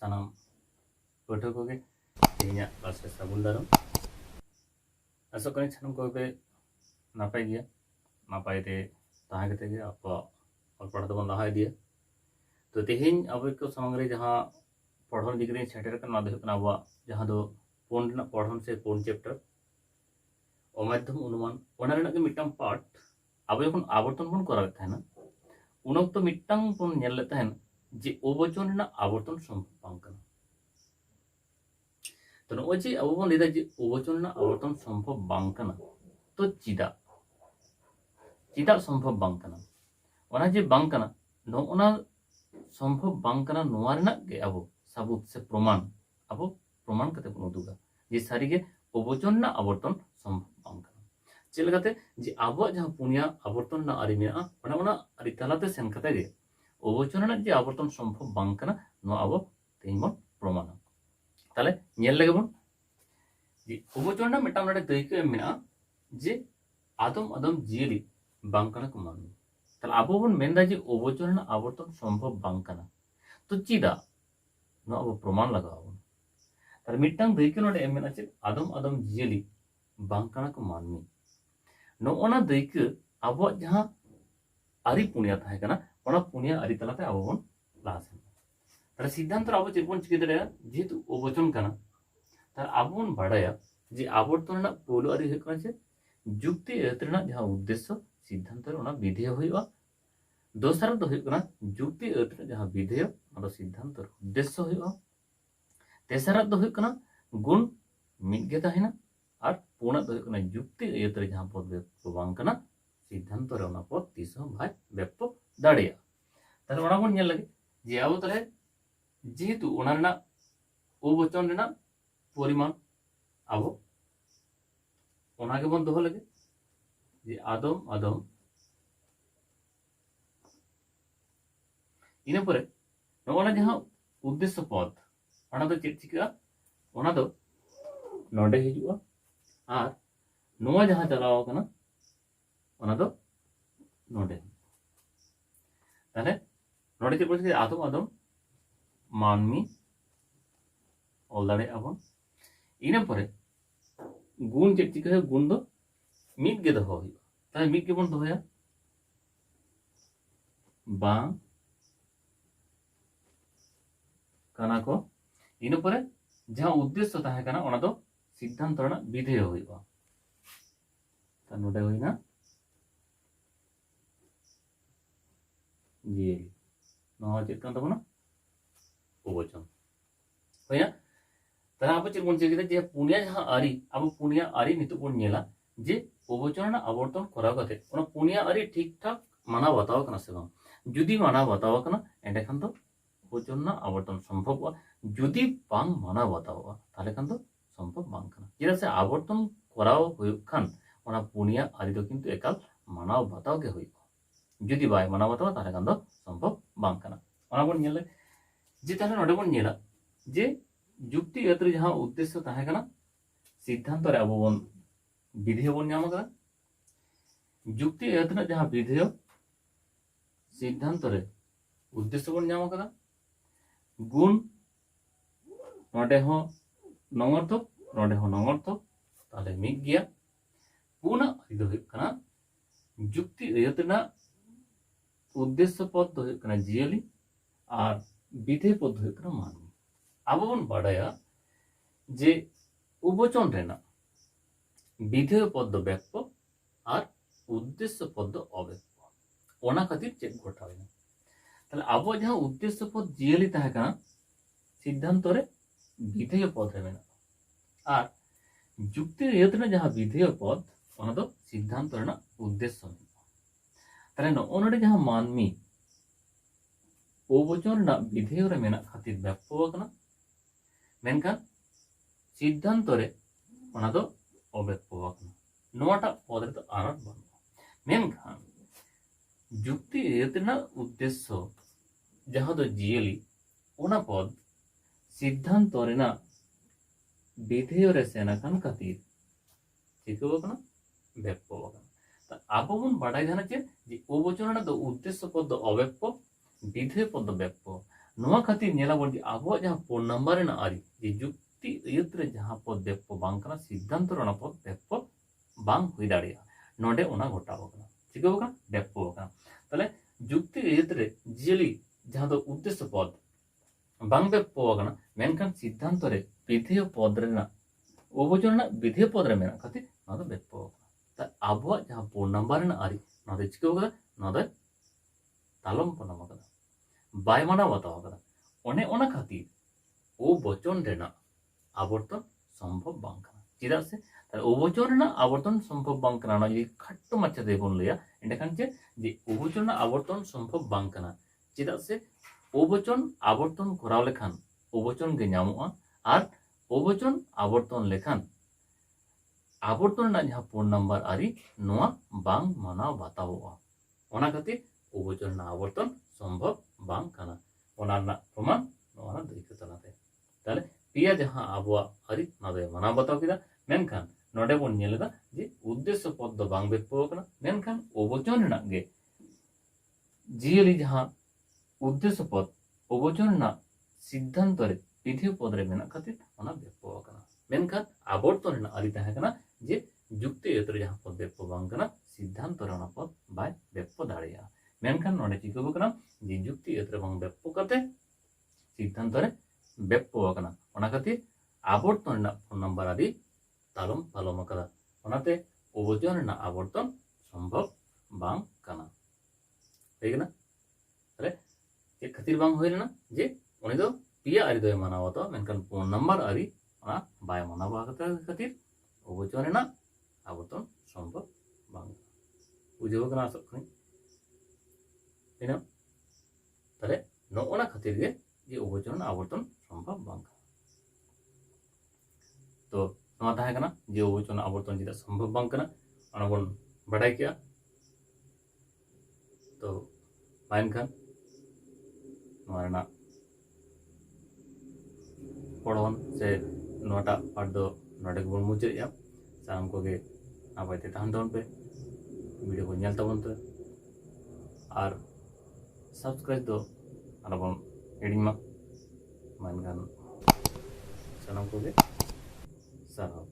सानाम पाठक को तेहना क्लास सागुन दाराम आशा करें सानाम को नपाय गया नपाय ते आप पढ़ा दबन लहा दिया। तो तेहन अब को सामने जहाँ पढ़न दिग्री सेटर अब जहाँ दो पढ़न से पुन चैप्टर अमाध्यम अनुमान मिट्टां पार्ट अब जो आवर्तन बन करा उन तो मिट्टां बन जे अवचन आवर्तन सम्भव तो नॉय जे अब बन लेदा जे अवचन आवर्तन सम्भव बांकना तो चिदा सम्भव बांकना जे बांकना नोना सम्भव बांकना नोआ रेना गे अब सबूत से प्रमाण अब प्रमाण करते बन उदुगा जे सारीगे अवचन आवर्तन सम्भव बांकना चेलगाते जे अब जहाँ पुनिया आवर्तन आरी मेना आरी तलाते सेन कते गे अवचन जे आवर्तन सम्भव बांकना नो अब तेहन बन प्रमाण ताले नेल लगे बन जे अवचन मिटाम नडे दैके मेना जे आदम आदम जियली बांकना को मानु ताले अब बन मेनदा जे अवचन आवर्तन सम्भव बांकना तो चिदा नो अब प्रमाण लगाव बन ताले मिटां दैके नडे मेना चे आदम आदम जियली बांकना को मानमी नोना दैके अब जहाँ आरी पुनिया पुनिया आरी तलाते अब बन लासेन ताले सिद्धांत अब चेक बन चिके दड़े जेहेतु अवचन तार अब बन बाड़ाया जे आवर्तन पोलो आरी होय चे जुक्ति एत जहाँ उद्देश्य सिद्धांत विधेय होइबा दोसर दो होय जुक्ति एत जहाँ विधेय सिद्धांत उद्देश्य होइबा तेसर दो होय गुण मिदगे तहेना और पुना दो होय जुक्ति एत जहाँ पद व्यक्त बांकना सिद्धांत पद तीस भाई व्यक्त दाड़िया ताहले ओना बन नेल लगे जे अब ताहले जेहेतु ओना अवचन परिमाण अब ओना के बन दोहो लगे जे आदम आदम इन परे नोना जहाँ उद्देश्य पद ओना दो चेक चिका ओना दो नोडे हिजुआ और नोआ जहाँ चलाव कना ओना दो नोडे ताहले नोडे चेक बोलते आदम आदम मानमी ऑल दाड़े आबन इन परे गुण चेक चिका गुण दो मिद गे दोहो हुई ताहले मिद गे बन दोहोया बांग काना को इन परे जहाँ उद्देश्य ताहे काना ओना दो सिद्धांत विधेय होइबा ता नोडे होइना जी नोआ चेक कान तबना अवचन होइना ताहले अब चेक बन चेक जे पुनिया जहाँ आरी अब पुनिया आरी नितो बन नेला जे अवचन आवर्तन कराव कते ओना पुनिया आरी ठीक ठाक माना बताव कना से बांग जुदी माना बताव कना एंडे खान तो अवचन आवर्तन सम्भव जुदी बांग माना बताव ताहले खान तो सम्भव बांग कना जेदा से आवर्तन कराव होय खान ओना पुनिया आरी दो किंतु एकाल मानाव बताव के होय जुदी बाय माना बताव ताहले खान तो सम्भव बांग कना ओना बन नेल जे ताहले नोडे बन नेला जे जुक्ति एत्र जहाँ उद्देश्य ताहे कना सिद्धांत रे अब बन विधेय बन नाम करा जुक्ति एत्र जहाँ विधेय सिद्धांत रे उद्देश्य बन नाम करा गुण नोडे हो नंगर्थक नोडे हो नंगर्थक ताहले मिद गया पुना आरी दो कना जुक्ति एतना उद्देश्य पद दो कना जियली और विधेय पद दो कना मानवी अब बन बाड़ाया जे अवचन रेना विधेय पद व्यक्त और उद्देश्य पद अव्यक्त ओना खातिर चेक घटावेना ताहले अब जहाँ उद्देश्य पद जियली ताहे कना सिद्धांत रे विधेय पद रे मेना और जुक्ति एतना जहाँ विधेय पद ओना दो सिद्धांत रेना उद्देश्य ताहले नोडे जहाँ मानमी अवचन विधेय रे मेना खातिर व्यक्त कना मेनखान सिद्धांत रे ओना दो अव्यक्त कना नोटा पद रे तो आनंद बन मेनखान जुक्ति एतना उद्देश्य जहाँ दो जियली ओना पद सिद्धांत रेना विधेय रे सेना खान खातिर चिकव कना व्यक्त कना अब बन बाड़ाय जाना चे जे अवचन दो उद्देश्य पद अव्यक्त विधेय पद व्यक्त नोआ खातिर नेलाबोन जे आबो जहां फोन नंबर रेना आरी जे जुक्ति अयत रे जहां पद बेप्पो बांग कना सिद्धांत रेना पद बेप्पो बांग हुई दाड़िया नोडे ओना घटाव कना चिको कना बेप्पो कना तले जुक्ति अयत रे जियली जहां दो उद्देश्य पद बांग बेप्पो कना मेनखान सिद्धांत रे विधेय पद रेना ओबोचन रेना विधेय पद रे मेना खातिर ना दो बेप्पो ता आबो जहां फोन नंबर रेना आरी ना दो चिको कना ना दो तालम पनाम कदा बाय माना बताव कदा ओने ओना खातिर ओ वचन रेना आवर्तन संभव बांग कना चिदा से तार ओ वचन रेना आवर्तन संभव बांग कना ना जदि खट्टो माच्छा दे बोन लया एंडखान जे ओ वचन रेना आवर्तन संभव बांग कना चिदा से ओ वचन आवर्तन कराव लेखान ओ वचन गे ᱧᱟᱢᱚᱜᱼᱟ आर ओ वचन आवर्तन लेखान आवर्तन रेना जहां फोन नंबर आरी नोआ बांग मानाव बातावोआ ओना खातिर ओ वचन रेना आवर्तन संभव बांग कना ओना ना प्रमाण नोना दैक तलाते ताले पिया जहां आबोआ आरी नादे माना बताव किदा मेनखान नोडे बोन नेलेदा जे उद्देश्य पद दो बांग बेप्पो कना मेनखान ओ वचन रेना गे जियली जहां उद्देश्य पद ओ वचन रेना सिद्धांत रे विधेय पद रे मेना खातिर ओना बेप्पो कना मेनखान आवर्तन रेना आरी ताहे कना जे जुक्ति अयत रे जहां पद बेप्पो बांग कना सिद्धांत रे ओना पद बाय बेप्पो दाड़िया मेनखान नोडे चिको कना जे जुक्ति अयत रे बांग बेप्पो कते सिद्धांत रे बेप्पो कना ओना खातिर आवर्तन रेना फोन नंबर आदि तालम पालम कदा ओनाते ओ वचन रेना आवर्तन संभव बांग कना हेगना तले ए खातिर बांग होइना जे उनी दो पिया आरि दो मानाव तो मेनखान फोन नंबर आरि ओना बाय मानाव खातिर ओ वचन रेना आवर्तन संभव बांग बुझेव कना आसो खनि इना तले नोना खातिर गे जे ओ वचन आवर्तन संभव बांग तो नोआ ताहे कना जे ओ वचन आवर्तन जिदा संभव बांग कना ओना बोन बडाय किया तो माइनखान नोआ रेना पढ़न से नोटा पाठ दो नोडे बोन मुचाया साम को गे नापायते ताहन ताबन पे वीडियो को नेल ताबन पे और सब्सक्राइब दो आलाबन एडिंग मा माइनखान सानाम को गे साराव